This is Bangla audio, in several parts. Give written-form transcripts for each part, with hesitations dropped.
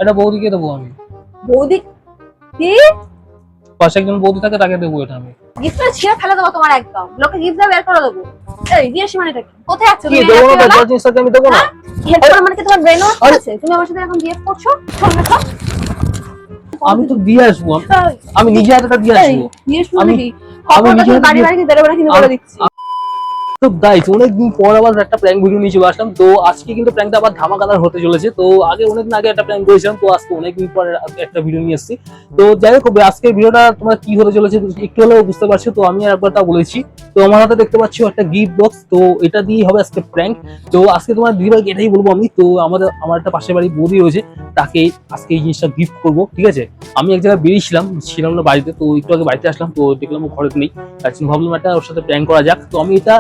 এটা বৌদিকে দেবো আমি। বৌদি কি? পাশে একজন বৌদি থাকে, তাকে দেবো এটা আমি। গিফটটা ছিঁড়ে ফেলে দেবো তোমার একদম। লোকে গিফট দেবে বের করে দেবো। এই দিয়ে সীমানাটা কি? কোথায় আছো কি তুমি? দেবো না? রাত্রিবেলা? যা জিনিস থাকে আমি দেবো না। হেল্প করার মানে কি তোমার ব্রেন ওয়াশ আছে? তুমি আমার সাথে এখন বিহেভ করছো? সঙ্গে তো আমি তো দিয়ে আসবো, আমি নিজে হাতে দিয়ে আসবো। দিয়ে শুনো আমি নাকি? খবর নিজে কথা হাতে বাড়ি বাড়ি বেরোবে না কিন্তু বলে দিচ্ছি। তো গাইস, অনেকদিন পর আবার একটা প্র্যাঙ্ক ভিডিও নিয়ে চলে আসলাম। তো আজকে কিন্তু প্র্যাঙ্কটা আবার ধামাকাদার হতে চলেছে। তো আগে অনেকদিন আগে একটা প্র্যাঙ্ক করেছিলাম, তো আজকে অনেকদিন পর একটা ভিডিও নিয়ে এসেছি। তো যাই হোক, আজকের ভিডিওটা তোমরা কি হতে চলেছে একটু হলেও বুঝতে পারছো। তো আমি একবার তা বলেছি। তো আমার হাতে দেখতে পাচ্ছ একটা গিফট বক্স, তো এটা দিয়েই হবে আজকে প্র্যাঙ্ক। তো আজকে তোমার দিদিভাইকে এটাই বলবো আমি। তো আমার একটা পাশের বাড়ি বৌদি রয়েছে, তাকে আজকে এই জিনিসটা গিফট করবো, ঠিক আছে। আমি এক জায়গায় ছিলাম না বাড়িতে, তো একটু আগে বাড়িতে আসলাম, তো দেখলাম ও ঘরে নেই। তার জন্য ভাবলাম একটা ওর সাথে প্র্যাঙ্ক করা যাক। তো আমি এটা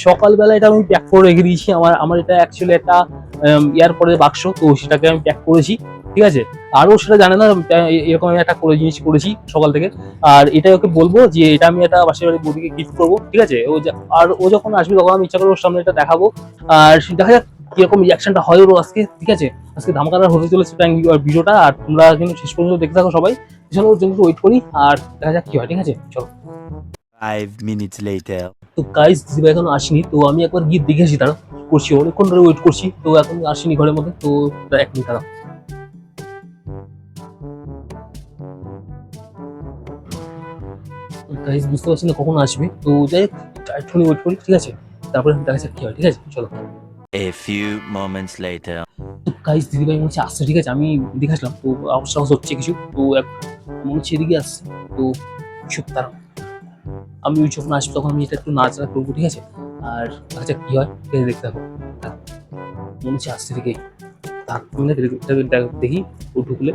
সকালবেলা এটা আমি প্যাক করে রেখে দিয়েছি। আমার এটা অ্যাকচুয়ালি একটা এয়ারপোর্টের বাক্স, তো সেটাকে আমি প্যাক করেছি, ঠিক আছে। আরও সেটা জানে না এরকম আমি একটা জিনিস করেছি সকাল থেকে। আর এটা ওকে বলবো যে এটা আমি একটা পাশের বাড়ির বৌদিকে গিফট করবো, ঠিক আছে। আর ও যখন আসবে তখন আমি ইচ্ছা করে ওর সামনে এটা দেখাবো। আর দেখা যাক কিরকম রিয়াকশনটা হয় ওর আজকে, ঠিক আছে। আজকে ধামাকাদার হতে চলেছে ভিডিওটা, আর তোমরা কিন্তু শেষ পর্যন্ত দেখতে থাকো সবাই। চলো ওর জন্য ওয়েট করি আর দেখা যাক কি হয়, ঠিক আছে। চলো। 5 minutes later. তো গাইস, দিদিভাই এখন আসেনি, তো আমি একবার গিয়ে দেখেছি তারা করছি, অনেকক্ষণ ধরে ওয়েট করছি, তো এখন আসেনি ঘরের মধ্যে। তো এক মিনিট তারা, গাইস বুঝতে পারছি না কখন আসবে। তো যাই হোক, একটুখানি ওয়েট করি, ঠিক আছে। তারপরে দেখা যাক কি হয়, ঠিক আছে। চলো। A few moments later. তো গাইস, দিদিভাই মনে হচ্ছে আসছে, ঠিক আছে। আমি দেখে আসলাম, তো সাহস হচ্ছে কিছু, তো মনে হচ্ছে এদিকে আসছে। তো চুপ তারা, আমি ওই যখন আসবো তখন আমি এটা একটু নাচড়া করবো, ঠিক আছে। আর আচ্ছা কি হয় দেখতে থাকো। মনে হচ্ছে আসছে দিকেই, দেখি ও ঢুকলে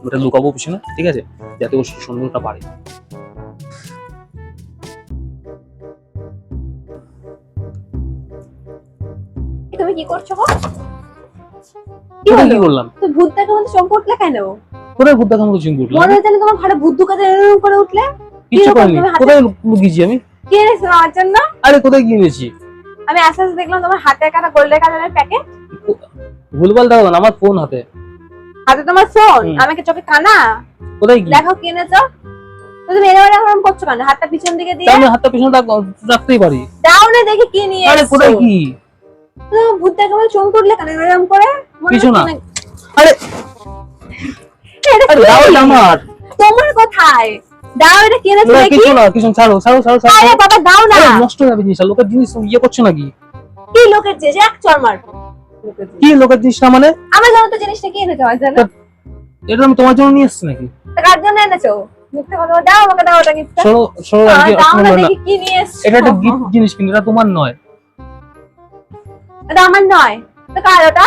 ওটা লুকাবো পিছনে, ঠিক আছে, যাতে ওর সন্দেহটা বাড়ে। তুমি কি করছো গো? কি করলাম? তুমি ভূত দেখে মধ্যে চমকে উঠলে কেন? কোথায় ভূত দেখার মতো চিন্তা করলাম? মনে হচ্ছে তোমার ঘরে ভূত ঢুকাতে এরকম করে উঠলে। কিছু করিনি। কোথায় লুকিয়েছি আমি? কি এনেছো আমার জন্য? আরে কোথায় গিয়েছি আমি আস্তে আস্তে দেখলাম তোমার হাতে কাটা গোল্ডেন কালারের প্যাকেট। ভুলভাল দাও না, আমার ফোন হাতে। হাতে তোমার ফোন, আমাকে চোখে কানা। কোথায় কি দেখো কি এনেছো। তো তুমি এরকম এরকম করছো কেন? হাতটা পিছন দিকে দিয়ে। আমি হাতটা পিছনে রাখতেই পারি। দাও না দেখি কি নিয়ে এসেছো। আরে কোথায় কি? তো ভূত দেখে মধ্যে চমকে উঠলে কেন এরকম করে? কিছু না। আরে দাও এটা আমার। তোমার কোথায়? দাও এটা কি এনেছো দেখি। কিছু না, কিছু ছাড়ো ছাড়ো ছাড়ো ছাড়ো। আরে বাবা দাও না। নষ্ট হয়ে যাবে জিনিসটা, লোকের জিনিস ইয়ে করছো নাকি? কি লোকের জিনিস? এক চরমার। কি লোকের জিনিসটা মানে? আমার জানো তো জিনিসটা কি এনেছো আমার জন্য? এটা আমি তোমার জন্য নিয়ে এসেছি নাকি? কার জন্য এনেছো? মিথ্যা কথা দাও, আমাকে দাও ওটা গিফট। সরো সরো, দাও না দেখি কি নিয়ে এসেছো। এটা একটা গিফট জিনিস, কিন্তু এটা তোমার নয়। এটা আমার নয় তো কার ওটা?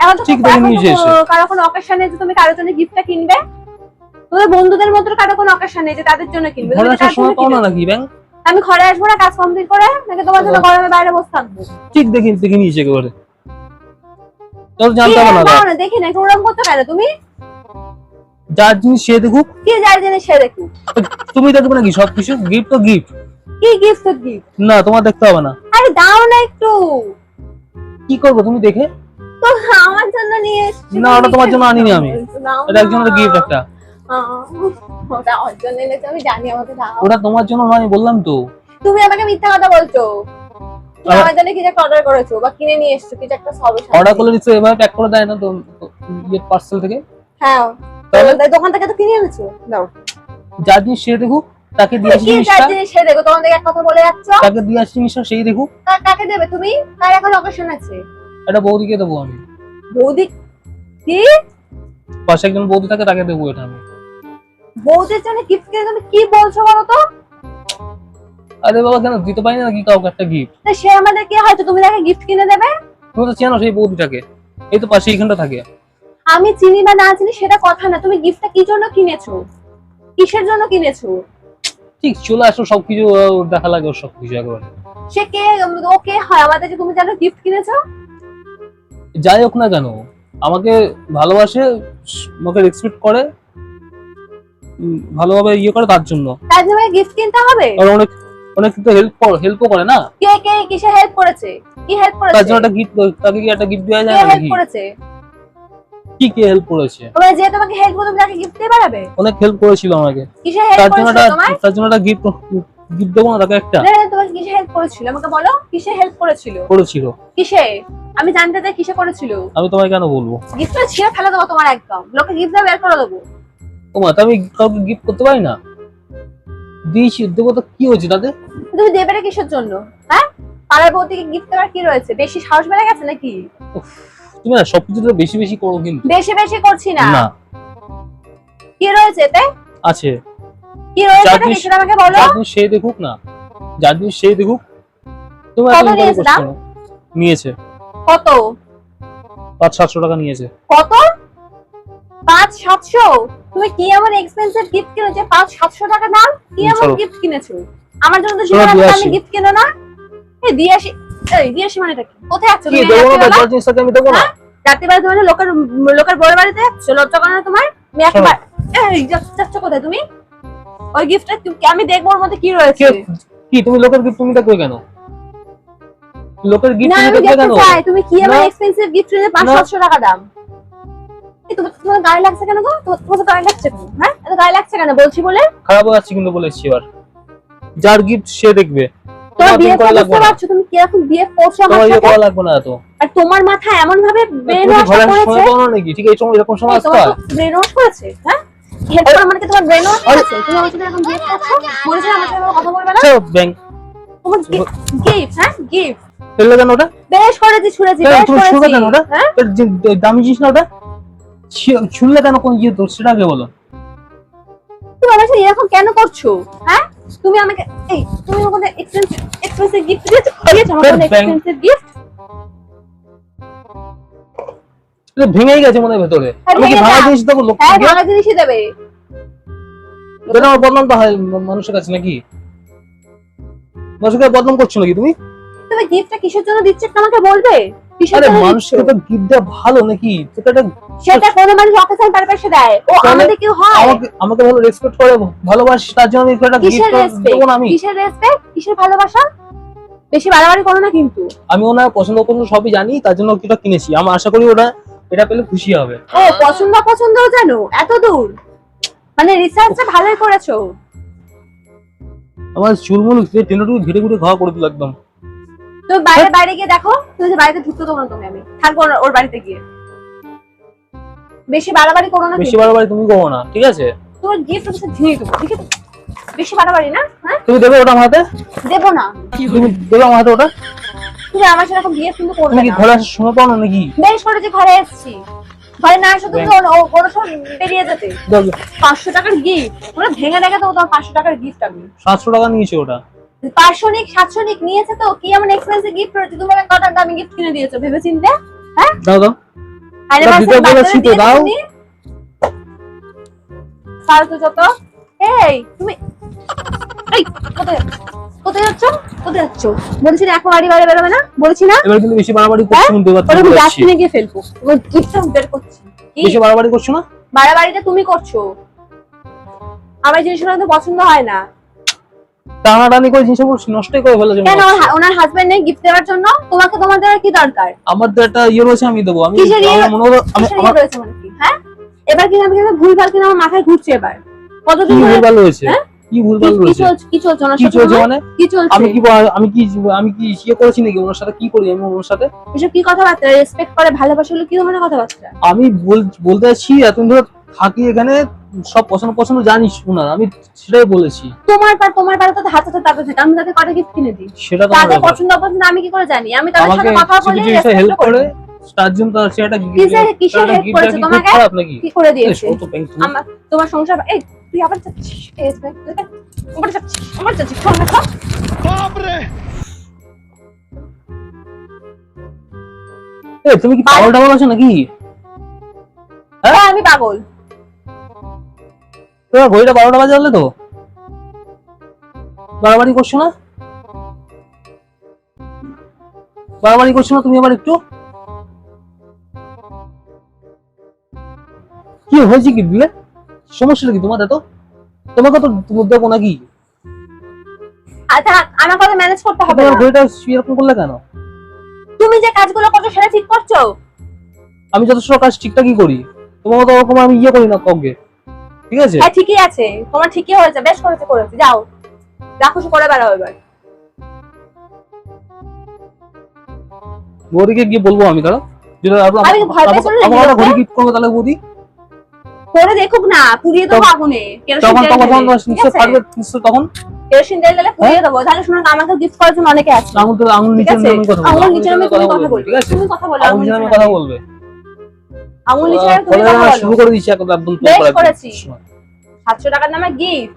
এখন তো ঠিক দেখে নিয়ে এসেছো। কারো কোনো অকেশন নেই যে তুমি কারোর জন্য গিফটটা কিনবে? তোমাদের বন্ধুদের মধ্যে কারো কোনো অকেশন নেই যে তাদের জন্য কিনবে? ঘরে আসার সময় পাও না নাকি ব্যাংক? আমি ঘরে আসবো না কাজ কমপ্লিট করে, নাকি তোমার জন্য গরমে বাইরে বসে থাকবো? ঠিক দেখে নিয়েছে একেবারে। তোর জানতে হবে না। দাও না দেখি না, ওরকম করতে কেন তুমি? যার জিনিস সে দেখুক। কি যার জিনিস সে দেখুক? তুমি দেখবে নাকি সবকিছু? গিফট তো গিফট। কি গিফট তো গিফট? না, তোমার দেখতে হবে না। আরে দাও না একটু। কি করবো তুমি দেখে? তো আমার জন্য নিয়ে এসেছি। না, ওটা তোমার জন্য আনিনি আমি। এটা একজনের গিফট একটা। ওটা ওর জন্য এনেছি আমি জানি, আমাকে দাও। ওটা তোমার জন্য নয়, বললাম তো। তুমি আমাকে মিথ্যা কথা বলছো। তুমি আমার জন্য কিছু একটা অর্ডার করেছো বা কিনে নিয়ে এসেছো, কিছু একটা সলিউশন। অর্ডার করলে নিশ্চয়ই এভাবে প্যাক করে দেয় না তো, ইয়ে পার্সেল থেকে। হ্যাঁ, তাহলে দোকান থেকে তো কিনে এনেছো। দাও। যার জিনিস সে দেখুক, তাকে দিয়ে আসি কি জিনিসটা। যার জিনিস সে দেখো, তোমার দিকে এক কথা বলে যাচ্ছ। তাকে দিয়ে আসি জিনিসটা সেই দেখুক। কাকে দেবে তুমি? কার এখন অকেশন আছে? এটা বৌদিকে দেবো আমি। বৌদি কি? পাশে একজন বৌদি থাকে, তাকে দেবো এটা আমি। বৌদির জন্য গিফট কিনে তুমি কি বলছো বলো তো? আরে বাবা, কেন দিতে পারি না নাকি কাউকে একটা গিফট? সে আমাদের কি হয়তো তুমি তাকে গিফট কিনে দেবে? তুমি তো চেনো সেই বৌদিটাকে, এই তো পাশে এইখানটা থাকে। আমি চিনি বা না চিনি সেটা কথা না, তুমি গিফটটা কি জন্য কিনেছো? কিসের জন্য কিনেছো? ঠিক চলে আসো, সবকিছু দেখা লাগে ওর সবকিছু একেবারে। সে কে? ও কে হয় আমাদের যে তুমি জানো গিফট কিনেছো? যাই হোক না কেন, আমাকে ভালোবাসে, আমাকে রেসপেক্ট করে, ভালোভাবে ইয়ে করে, তার জন্য। তার জন্য গিফট কিনতে হবে? আর অনেক অনেক কিন্তু হেল্পও করে না। কে কে কিসে হেল্প করেছে? কি হেল্প করেছে? তার জন্য একটা গিফট, তাকে কি একটা গিফট দেওয়া যায় কে হেল্প নাকি? করেছে? কি কি হেল্প করেছে? তোমার যে তোমাকে হেল্প করতে তাকে গিফট দিয়ে বেড়াবে? অনেক হেল্প করেছিল আমাকে। কিসে হেল্প করেছিল তোমার? তার জন্য একটা গিফট দেবো না তাকে একটা? না তোমার কিসে হেল্প করেছিল আমাকে বলো, কিসে হেল্প করেছিল? করেছিল। কিসে? আমি জানতে চাই কিসে করেছিল। আমি তোমায় কেন বলবো? গিফটটা ছিঁড়ে ফেলে দেবো তোমার একদম, লোকে গিফট দিয়ে বের করে দেবো। ও মা, আমি কাউকে গিফট করতে পারি না? দিয়েছি, দেবো তো কি হয়েছে তাতে? তুমি দেবে না কিসের জন্য? হ্যাঁ, পাড়ার বউদিকে গিফট দেওয়ার কি রয়েছে? বেশি সাহস বেড়ে গেছে নাকি? তুমি না সবকিছু তো বেশি বেশি করো কিন্তু। বেশি বেশি করছি না। না, কি রয়েছে এতে? আছে। কি রয়েছে যার এটা জিনিস- সেটা আমাকে বলো। যার জিনিস সেই দেখুক না, যার জিনিস সেই দেখুক। তুমি কত এত ইনকাম নিয়েছে করছো দাম? না। নিয়েছে কত? 500-700 টাকা নিয়েছে। কত? 500-700? তুমি কি এমন এক্সপেন্সিভ গিফট কিনেছো 500-700 টাকা দাম? কি এমন চলো। গিফট কিনেছো? আমার জন্য তো চলো, জীবনে দিয়ে আমি আসি। গিফট কিনো না। এই দিয়ে আসি। এই দিয়ে আসি মানেটা কি? কোথায় যাচ্ছ কি তুমি দেবো না? রাত্রিবেলা? যার জিনিসটাকে আমি দেবো না। হ্যাঁ? রাত্রিবেলা তুমি লোকের বড় বাড়িতে যাচ্ছ? লজ্জা করে না তোমার? আমি একবার এই যাচ্ছ কোথায় তুমি? ওই গিফটটা আমি দেখবো ওর মধ্যে কি রয়েছে। কি তুমি লোকের গিফট তুমি দেখবে কেন? লোকের গিফট না তুমি আমি দেখবে দেখতে কেন? চাই তুমি কি এমন না। এক্সপেন্সিভ গিফট কিনেছো 500-700 টাকা দাম। এই তোমার গায়ে লাগছে কেন গো? তোমার গায়ে লাগছে কেন? হ্যাঁ, এত গায়ে লাগছে কেন বলছি বলে? খারাপ হয়ে যাচ্ছে কিন্তু বলেছি এবার। যার গিফট সে দেখবে। তোমার বিয়ে করা বুঝতে লাগবে না। পারছো তুমি কিরকম বিয়ে করছো আমার তোমার ইয়ে সাথে? করা লাগবে না এত। আর তোমার মাথা এমন ভাবে ব্রেন তুমি ওয়াশ ঘরে করেছে। সময় পাও না নাকি? ঠিক এই সময় এরকম সময় আসতে তোমার হয়? ব্রেন ওয়াশ করেছে, হ্যাঁ? হেল্প করা মানে কি তোমার ব্রেন ওয়াশ করেছে? তুমি আমার সাথে এখন বিয়ে করছো? বলেছো না আমার সাথে কথা বলবে না? চলো ব্যাংক তোমার গিফট, হ্যাঁ গিফট ফেললে কেন ওটা? বেশ করেছি, ছুঁড়েছি, বেশ তুমি ছুঁড়বে করেছি। কেন ওটা? হ্যাঁ, এর যে দামি জিনিস না ওটা? ছুঁড়লে কেন কোন ইয়ে তো সেটা আগে বলো। তুমি আমার সাথে এরকম কেন করছো? হ্যাঁ, তুমি আমাকে তুমি আমাকে এক্সপেন্সিভ গিফট দিয়েছো আমাকে ব্যাংক। Expensive gift. এটা ভেঙেই গেছে মনে হয় ভেতরে। হ্যাঁ, আমি কি ভেঙে ভাঙা যাক। জিনিস দেবো হ্যাঁ, লোককে? ভালো জিনিসই দেবে। এটা আমার বদনাম তো হয় মানুষের কাছে নাকি? মানুষের কাছে বদনাম করছো নাকি তুমি? তুমি গিফটটা কিসের জন্য দিচ্ছ একটু আমাকে বলবে? কিসের আরে জন্য দিচ্ছ? মানুষকে তো গিফট দেওয়া ভালো নাকি? সেটা একটা সেটা কোনো মানুষ অকেশন পারপাসে দেয়। ও তাহলে আমাদের কি হয়? আমাকে ভালো রেসপেক্ট করে ভালোবাসি, তার জন্য আমি একটা কিসের গিফট রেসপেক্ট? দেবো না আমি? কিসের রেসপেক্ট? কিসের ভালোবাসা? বেশি বাড়াবাড়ি করো না কিন্তু। আমি ওনার পছন্দ সবই জানি, তার জন্য ওটা কিনেছি। আমি আশা করি ওরা এটা পেলে খুশি হবে। ও পছন্দও জানো এত দূর? মানে রিসার্চটা ভালোই করেছো। আমার চুলমুল টেন্ডুটুকু ঘিরে ঘুরে ঘা করে দিল একদম। তুমি বাইরে গিয়ে দেখো, তুমি যে বাড়িতে ঢুকতে দেবো না তুমি, আমি থাকবো না ওর বাড়িতে গিয়ে। বেশি বাড়াবাড়ি করো না বেশি কিন্তু। বাড়াবাড়ি তুমি করো না, ঠিক আছে? তোমার গিফট হচ্ছে ঝিঙে দেবো, ঠিক আছে? বেশি বাড়াবাড়ি না, হ্যাঁ? তুমি দেবে ওটা আমার হাতে? দেবো না। তুমি দেবে আমার হাতে ওটা? তুমি আমার সাথে এখন বিয়ে কিন্তু করবে তুমি কি না। ঘরে আসার সময় পাও না নাকি? বেশ করেছি, ঘরে এসেছি। ঘরে না এসে তুমি ওর সব বেরিয়ে যেতে। 500 টাকার গিফট ওরা ভেঙে দেখে তো তোমার 500 টাকার গিফট আমি 700 টাকা নিয়েছে ওটা। 500 নিক 700 নিক নিয়েছে তো কি এমন এক্সপেন্সিভ গিফট রয়েছে? তুমি আমাকে কত দামি গিফট কিনে দিয়েছো ভেবে চিন্তে? হ্যাঁ, দাও দাও। আরে ওটা দিতে বলেছি তো, দাও। ফালতু যত। তুমি কোথায় কোথায় যাচ্ছ? কোথায় যাচ্ছ? বলছি না এখন বাড়ি বেরোবে না, বলছি না? এবার কিন্তু বেশি বাড়াবাড়ি করছো কিন্তু এবার ওরা তুমি বলছি। ডাস্টবিনে গিয়ে ফেলবো। তোমার গিফটটা বের করছি। কি বেশি বাড়াবাড়ি করছো না? বাড়াবাড়িটা তুমি করছো। আমার জিনিসগুলো তো পছন্দ হয় না। টানাটানি করে জিনিসগুলো নষ্টই করে ফেলেছে মনে কেন হচ্ছে। ওনার হাজবেন্ড নেই গিফট দেওয়ার জন্য? তোমাকে তোমার দেওয়ার কি দরকার? আমার তো একটা ইয়ে রয়েছে, আমি দেবো। আমি কিসের ইয়ে? আমার মনে হলো কিসের ইয়ে রয়েছে মানে কি? হ্যাঁ, এবার কি আমি ভুলভাল কিনা আমার মাথায় ঘুরছে এবার। কি কতদিন ধরে ভুলভাল রয়েছে? হ্যাঁ? কি ভুলভাল কি রয়েছে? কি চলছে ওনার কি সাথে? চলছে তোমার? মানে? কি চলছে? আমি কি ইয়ে করেছি নাকি ওনার সাথে? কি করি আমি ওনার সাথে? এসব কি কথাবার্তা? রেসপেক্ট করে ভালোবাসা হলো কি ধরনের কথাবার্তা? আমি বলতে চাচ্ছি এতদিন ধরে থাকি এখানে, সব পছন্দ জানিস ওনার, আমি সেটাই বলেছি। তোমার পারে তো হাতে তাতে থাকে, আমি তাকে কটা গিফট কিনে দিই। সেটা তো তাদের পছন্দ অপছন্দ আমি কি করে জানি? আমি তাদের আমাকে সাথে কথা বলে কিছু হেল্প রেসপেক্ট করে করে। তার জন্য তার সেটা কিসের help করেছে তোমাকে? খারাপ নাকি? কি করে দিয়েছে? ও তো ব্যাংক তুমি। আমার তোমার সংসার তুই আবার যাচ্ছিস আবার যাচ্ছিস শোন না, শোন। তুমি কি পাগল টাগল আছো নাকি? হ্যাঁ, আমি পাগল। তোমার ঘড়িটা 12টা বাজে হলে তো বাড়াবাড়ি করছো না? বাড়াবাড়ি করছো না তুমি আবার একটু? কি হয়েছে কি দিলে? সমস্যাটা কি তোমার? এত তোমাকে তো দেবো নাকি? আচ্ছা, আমার কথা ম্যানেজ করতে হবে তোমার না। ঘড়িটা এরকম করলে কেন? তুমি যে কাজগুলো করছো সেটা ঠিক করছো? আমি যথেষ্ট কাজ ঠিকঠাকই করি। তোমাকে তো ওরকম আমি ইয়ে করি না কাউকে, ঠিক আছে? হ্যাঁ ঠিকই আছে, তোমার ঠিকই হয়েছে, বেশ করেছে, যাও যা খুশি করে বেড়াও এবার। বৌদিকে গিয়ে বলবো আমি, দাঁড়াও, যদি আমি ভয় পেয়ে চলে আমার যাবো। ঘড়ি গিফট করবে তাহলে বৌদি, করে দেখুক না, পুড়িয়ে দেবো আগুনে, তখন কেরোসিন তখন তেল নিশ্চয় থাকবে, নিশ্চয় তখন কেরোসিন তেল দিলে পুড়িয়ে দেবো। তাহলে শুনো না, আমাকে গিফট করার জন্য অনেকে আছে, আঙুল ঠিক নিচে আছে? নামে কথা বলবে, আঙুল নিচে নামে তুমি কথা বলবে, ঠিক আছে? তুমি কথা বলো, আঙুল নিচে নামে কথা বলবে, আঙুল নিচে নামে তুমি বলে কথা বলো। শুরু করে দিচ্ছি একদম বেশ করার করেছি। জন্য। 700 টাকার নামে গিফট,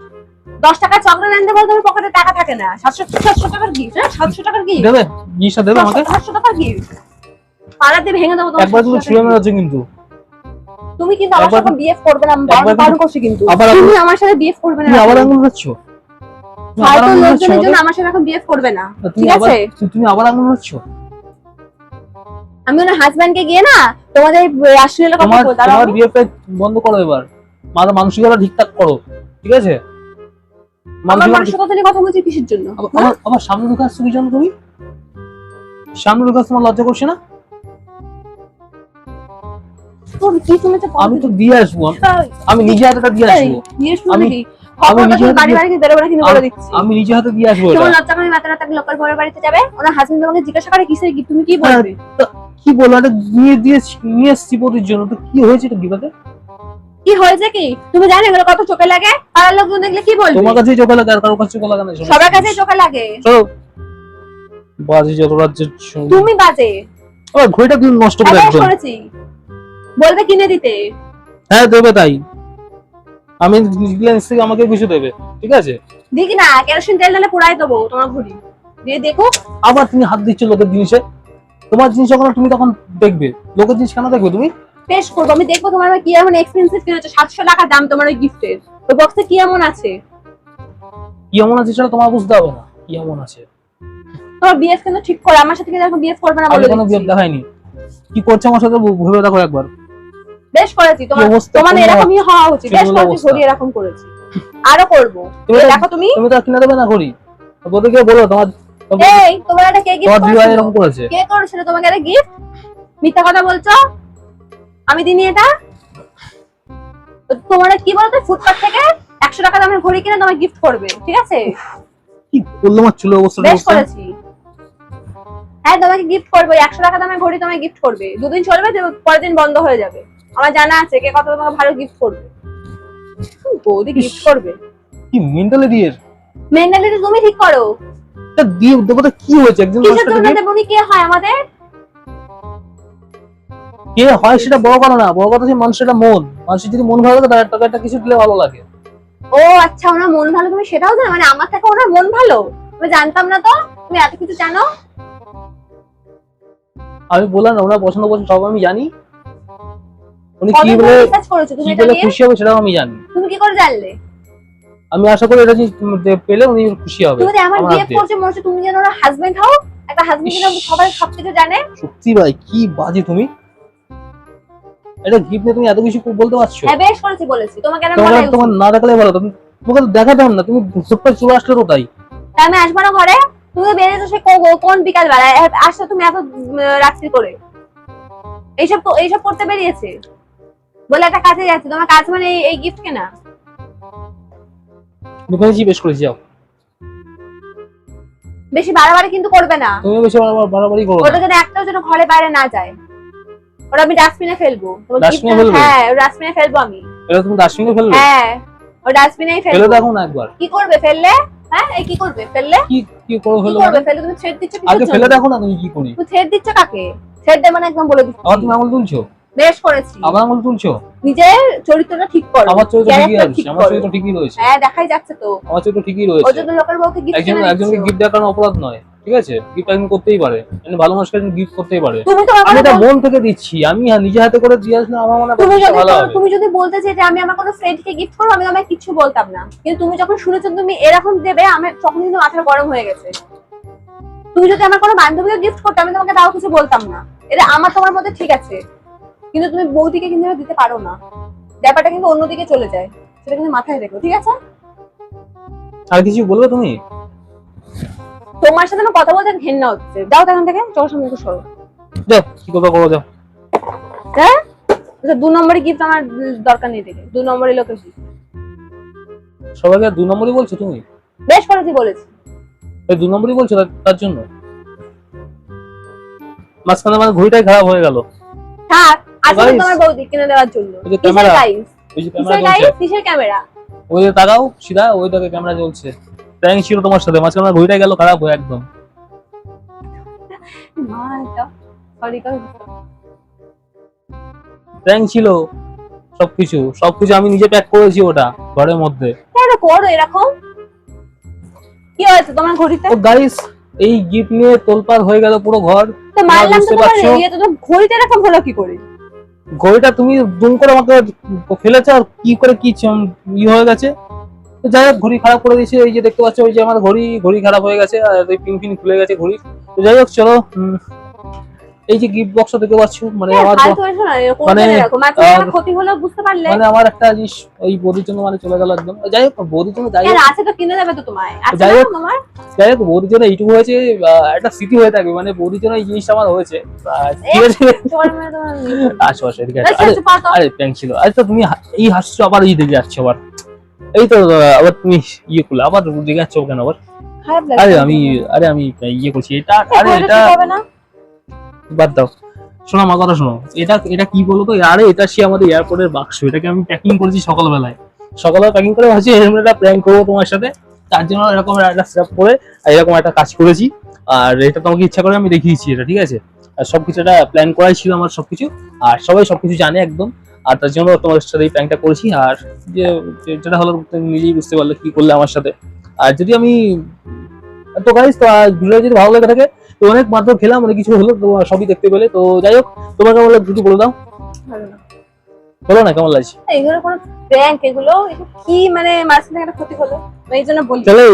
10 টাকার চকলেট আনতে বলতে তোমার পকেটে টাকা থাকে না, 700 টাকার গিফট, 700 টাকার গিফট, দেবে জিনিসটা দেবে আমাকে 700 টাকার গিফট পাড়াতে ভেঙে দেবো তোমার। একবার তুমি ছুঁয়ে মেরেছো কিন্তু, তুমি কিন্তু আমার একবার- সাথে বিএফ করবে না, আমি একবার বারণ করছি কিন্তু, আবার তুমি আমার সাথে বিএফ করবে না, তুমি আবার আঙুল দিচ্ছ, হয়তো লোকজনের জন্য আমার সাথে এখন বিএফ করবে না, ঠিক আছে? তুমি আবার আঙুল দিচ্ছ, আমি ওনার হাজবেন্ডকে গিয়ে না তোমাদের রাষ্ট্রীয় কথা তোমার বলতে তোমার বিয়েটা বন্ধ করো এবার, মানসিকতা ঠিকঠাক করো, ঠিক আছে? আমার মানসিকতা নিয়ে কথা বলছি কিসের জন্য? আমার সামনে ঢুকে আসছো কি জানো তুমি? সামনে ঢুকে আসছো, তোমার লজ্জা করছে না? তোর কি শুনেছে? আমি তো দিয়ে আসবো, আমি নিজে হাতে দিয়ে আসবো, নিয়ে শুনে আমি- কি আমি নিজে হাতে বাড়ি বাড়ি বেরোবে না কিন্তু বলে দিচ্ছি। আমি নিজে হাতে দিয়ে আসবো তোমার এটা। লজ্জা করে মাথা রাতে লোকের পরের বাড়িতে যাবে, ওনার হাজবেন্ড তোমাকে জিজ্ঞাসা করে কিসের গিফট, তুমি কি বলবে? কি বলো, এটা নিয়ে এসছি বৌদির জন্য, তো কি হয়েছে এটা বিবাদে? কি হয়েছে কি তুমি জানো এগুলো কত চোখে লাগে? পাড়ার লোকজন দেখলে কি বলবে? তোমার কাছেই চোখে লাগে, আর কারোর কাছে চোখে লাগে না। সবার কাছে চোখে লাগে। চলো বাজে যত রাজ্য, তুমি বাজে, আবার ঘড়িটা তুমি নষ্ট করে বেশ একদম। করেছি, বলবে কিনে দিতে। হ্যাঁ দেবে, তাই আমি রিলায়েন্স থেকে আমাকে কিছু দেবে, ঠিক আছে? দেখি না, কেরোসিন তেল ঢেলে পুড়াই দেবো তোমার ঘড়ি দিয়ে, দেখো। আবার তুমি হাত দিচ্ছ লোকের জিনিসে, তোমার জিনিস যখন তুমি তখন দেখবে, লোকের জিনিস কেন দেখবে তুমি? বেশ করবো, আমি দেখবো তোমার কি এমন এক্সপেন্সিভ কিনেছো, 700 টাকা দাম তোমার ওই গিফটের, ওই বক্সে কি এমন আছে? কি এমন আছে সেটা তোমার বুঝতে হবে না, কি এমন আছে। তোমার বিএফ কিন্তু ঠিক করে, আমার সাথে কিন্তু এরকম বিএফ করবে না আমি বলে কোনো দিচ্ছি। বিয়ে দেখাইনি, কি করছে আমার সাথে ভেবে দেখো একবার। বেশ করেছি, তোমার কি অবস্থা, তোমার কোন এরকমই হওয়া উচিত। বেশ কোন করেছি, অবস্থা। ঘড়ি এরকম করেছি, আরো করবো। তুমি তো- দেখো তুমি, তুমি তো আর কিনে দেবে না ঘড়ি, বলতে গিয়ে বলো তোমার এই তোমার একটা কে তোমার গিফট বিবাহ করেছিল? এরকম করেছে। কে করেছিল তোমাকে একটা গিফট? মিথ্যা কথা বলছো, আমি দিনি এটা। তো তোমার কি বলতো, ফুটপাত থেকে 100 টাকা দামের ঘড়ি কিনে তোমাকে গিফট করবে, ঠিক আছে? কি করলো আমার চুলের অবস্থাটা? বেশ করেছি, হ্যাঁ তোমাকে গিফট করবে, 100 টাকা দামের ঘড়ি তোমাকে গিফট করবে, দুদিন চলবে, পরের দিন বন্ধ হয়ে যাবে। আমার জানা আছে কে কত তোমাকে ভালো গিফট করবে। বৌদি গিফট করবে, কি মেন্টালিটি এর, মেন্টালিটি তুমি ঠিক করো। এটা দিয়ে দেবো তো কি হয়েছে? একজন কিসের মানুষটাকে জন্য দিয়ে- দেবনি, কে হয় আমাদের? কে হয় সেটা বড় কথা না, বড় কথা হচ্ছে মানুষের মন, মানুষের যদি মন ভালো থাকে তার টাকা একটা কিছু দিলে ভালো লাগে। ও আচ্ছা, ওনার মন ভালো, তুমি সেটাও জানো? মানে আমার থেকে ওনার মন ভালো, আমি জানতাম না তো, তুমি এত কিছু জানো। আমি বললাম না ওনার পছন্দ পছন্দ সব আমি জানি, উনি কি কতদিন বলে রিসার্চ করেছো তুমি কি এটা বলে নিয়ে? খুশি হবে সেটাও আমি জানি। তুমি কি করে জানলে? আমি আশা করি এটা জিনিস পেলে উনি খুশি হবে তুমি যে আমার আমার বিয়ে হাত দিয়ে। করছো মনে হচ্ছে তুমি যেন ওনার হাজবেন্ড হও, একটা হাজবেন্ড যেন সবাই সবকিছু জানে। সত্যি ভাই কি বাজে তুমি, এটা গিফট নিয়ে তুমি এত কিছু বলতে পারছো? হ্যাঁ বেশ করেছি, বলেছি তোমাকে কেন তোমার বলাই তোমার উচিত? না দেখালে ভালো, তুমি তোমাকে তো দেখাতে হবে না, তুমি ছোট্ট চলে আসলে তো তাই। তা আমি আসবো না ঘরে? তুমি তো বেরিয়েছো সে কোন বিকাল বেলায়, আসছো তুমি এত রাত্রি করে, এইসব করতে বেরিয়েছে বলে একটা কাজে যাচ্ছে। তোমার কাজ মানে এই গিফট কেনা? দোকানে জিজ্ঞেস করেছি, যাও। বেশি বাড়াবাড়ি কিন্তু করবে না, তুমি বেশি বাড়াবাড়ি করো ওটা না। যেন একটাও যেন ঘরে বাইরে না যায়, ওটা আমি ডাস্টবিনে ফেলবো। তোমার ডাস্টবিনে gift টা- ফেলবে? হ্যাঁ ডাস্টবিনে ফেলবো আমি। এটা তুমি ডাস্টবিনে ফেলবে? হ্যাঁ ও ডাস্টবিনেই ফেলে ফেলবো। দেখো না একবার, কি করবে ফেললে? হ্যাঁ এই কি করবে ফেললে? কি কি করো কি ফেলে করবে ফেললে? তুমি থ্রেড দিচ্ছ আগে কিসের ফেলে জন্য? দেখো না তুমি কি করি। তুমি থ্রেড দিচ্ছ কাকে? থ্রেড দেব না, একদম বলে দিচ্ছি। আবার তুমি আঙুল তুলছো, বেশ করেছি, আবার আঙুল তুলছো। নিজের চরিত্রটা ঠিক করো, আমার চরিত্র ঠিকই ক্যারেক্টার আছে, ঠিক আমার করো। চরিত্র ঠিকই রয়েছে, হ্যাঁ দেখাই যাচ্ছে তো, আমার চরিত্র ঠিকই ওই রয়েছে। জন্য লোকের বউকে গিফট একজনকে গিফট দেওয়ার কারণে অপরাধ নয়, ঠিক আছে? গিফট একজন করতেই পারে, একজন ভালো মানুষকে গিফট করতেই পারে। তুমি তো আমি আমার এটা মন থেকে দিচ্ছি, আমি নিজে হাতে করে দিয়ে আসলে আমার মনে হয় তুমি জিনিসটা যদি ভালো হবে। তুমি যদি বলতে যে আমি আমার কোনো ফ্রেন্ডকে গিফট করবো, আমি তোমায় কিছু বলতাম না, কিন্তু তুমি যখন শুনেছো তুমি এরকম দেবে, আমার তখন কিন্তু মাথা গরম হয়ে গেছে। তুমি যদি আমার কোনো বান্ধবীকে গিফট করতে, আমি তোমাকে তাও কিছু বলতাম না, এটা আমার তোমার মধ্যে ঠিক আছে, কিন্তু তুমি বৌদিকে কিন্তু দিতে পারো না, ব্যাপারটা কিন্তু অন্যদিকে চলে যায়, সেটা কিন্তু মাথায় রেখো, ঠিক আছে? আর কিছু বলবে তুমি? তোমার সাথে আমার কথা বলতে ঘেন্না হচ্ছে, যাও তো এখান থেকে, চোখের সামনে একটু সরো। যাও, কি কথা করো, যাও। হ্যাঁ তো 2 নম্বরে গিফট আমার দরকার নেই দেখে 2 নম্বরে লোকে gift। সবাইকে 2 নম্বরই বলছো তুমি? বেশ করেছি বলেছি। এই 2 নম্বরই বলছো তার জন্য? মাঝখানে আমার ঘড়িটাই খারাপ হয়ে গেল। থাক আজকে Guys, তোমার বৌদি কিনে দেওয়ার জন্য। ওই যে কিসের ক্যামেরা, গাইস? ওই যে কিসের ক্যামেরা গাইস? চলছে, কিসের ক্যামেরা? ওই যে তাকাও সিধা, ওই দেখে ক্যামেরা চলছে। প্র্যাঙ্ক ছিল তোমার সাথে, মাঝখানে আমার ঘড়িটাই গেল খারাপ হয়ে একদম। মা এটা সরি কর। প্র্যাঙ্ক ছিল সবকিছু আমি নিজে প্যাক করেছি ওটা ঘরের মধ্যে। কেন করো এরকম? কি হয়েছে তোমার ঘড়িতে? তো গাইস এই গিফট নিয়ে তোলপাড় হয়ে গেল পুরো ঘর। তো মারলাম তো বুঝতে তোমার পারছো? ইয়ে তো ঘড়িতে এরকম হলো কি করে? ঘড়িটা তুমি দুম করে আমাকে ফেলেছো আর কি করে কি হয়ে গেছে। তো যাই হোক ঘড়ি খারাপ করে দিয়েছে, এই যে দেখতে পাচ্ছ ওই যে আমার ঘড়ি খারাপ হয়ে গেছে আর এই পিন ফিন খুলে গেছে ঘড়ি। তো যাই হোক চলো, এই যে গিফট বক্সটা দেখতে পাচ্ছ মানে আমার ফালতু হয়েছে না এরকম মানে, এরকম একটা ক্ষতি হলো বুঝতে পারলে? মানে আমার একটা জিনিস এই বৌদির জন্য মানে চলে গেল একদম। যাই হোক বৌদির জন্য যাই কেন হোক আছে তো কিনে দেবে তো তোমায়। আছে যাই না হোক, তোমার? যাই হোক বৌদির জন্য এইটুকু হয়েছে, একটা স্মৃতি হয়ে থাকবে মানে বৌদির জন্য এই জিনিসটা আমার হয়েছে। ঠিক আছে তোমার মানে তোমার আসো আসো এদিকে আসো। আরে আচ্ছা পাতো। আরে প্র্যাঙ্ক ছিল। আরে তো তুমি এই হাসছো আবার এই দিকে যাচ্ছ আবার, এই তো আবার তুমি ইয়ে করলে আবার দিকে যাচ্ছ কেন আবার? খারাপ লাগে। আরে আমি ইয়ে করছি এটা। আরে এটা হবে না। বাদ দাও, শোনো আমার কথা শোনো। এটা কি বলতো, আরে এটা সে আমাদের এয়ারপোর্টের বাক্স, এটাকে আমি প্যাকিং করেছি সকালবেলা প্যাকিং করে ভাবছি এরকম একটা প্র্যাঙ্ক করবো তোমার সাথে, তার জন্য এরকম একটা সেটআপ করে এরকম একটা কাজ করেছি। আর এটা তোমাকে ইচ্ছা করে আমি দেখিয়েছি এটা, ঠিক আছে? আর সবকিছু একটা প্ল্যান করাই ছিল আমার সবকিছু, আর সবাই সবকিছু জানে একদম। আর তার জন্য তোমার সাথে এই প্র্যাঙ্কটা করেছি। আর যেটা হলো তুমি নিজেই বুঝতে পারলে কি করলে আমার সাথে। আর যদি আমি তো গাইস, তো ভিডিও যদি ভালো লাগে থাকে তো অনেক মাত্র খেলাম, অনেক কিছু হলো তো সবই দেখতে পেলে। তো যাই হোক তোমার কেমন লাগছে যদি বলে দাও। ভালো না। বলো না কেমন লাগছে। এগুলো কোনো প্র্যাঙ্ক, এগুলো কি মানে মাঝখানে একটা ক্ষতি হলো এই জন্য বলি। তাহলে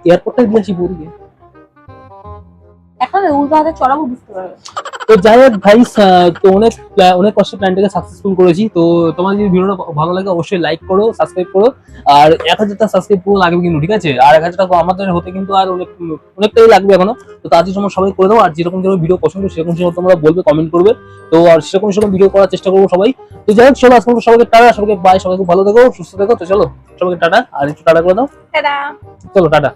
এয়ারপোর্টটা দিয়ে আসি পুরীকে। এখন উল্টো হাতে চড়াবো বুঝতে পারবে। তো যাই হোক ভাইস, তো অনেক কষ্টে প্ল্যানটাকে সাকসেসফুল করেছি। তো তোমার যদি ভিডিওটা ভালো লাগে অবশ্যই লাইক করো, সাবস্ক্রাইব করো। আর 1000টা সাবস্ক্রাইব পুরো লাগবে কিন্তু, ঠিক আছে? আর 1000টা আমাদের হতে কিন্তু আর অনেকটাই লাগবে এখনো। তো তার জন্য সবাই করে দাও। আর যেরকম ভিডিও পছন্দ সেরকম তোমরা বলবে, কমেন্ট করবে। তো আর সেরকম ভিডিও করার চেষ্টা করবো সবাই। তো যাই হোক চলো আজকে সবাইকে টাটা, সবাইকে বাই, সবাইকে ভালো থেকো, সুস্থ থেকো। তো চলো সবাইকে টাটা, আর একটু টাটা করে দাও। টাটা। চলো টাটা।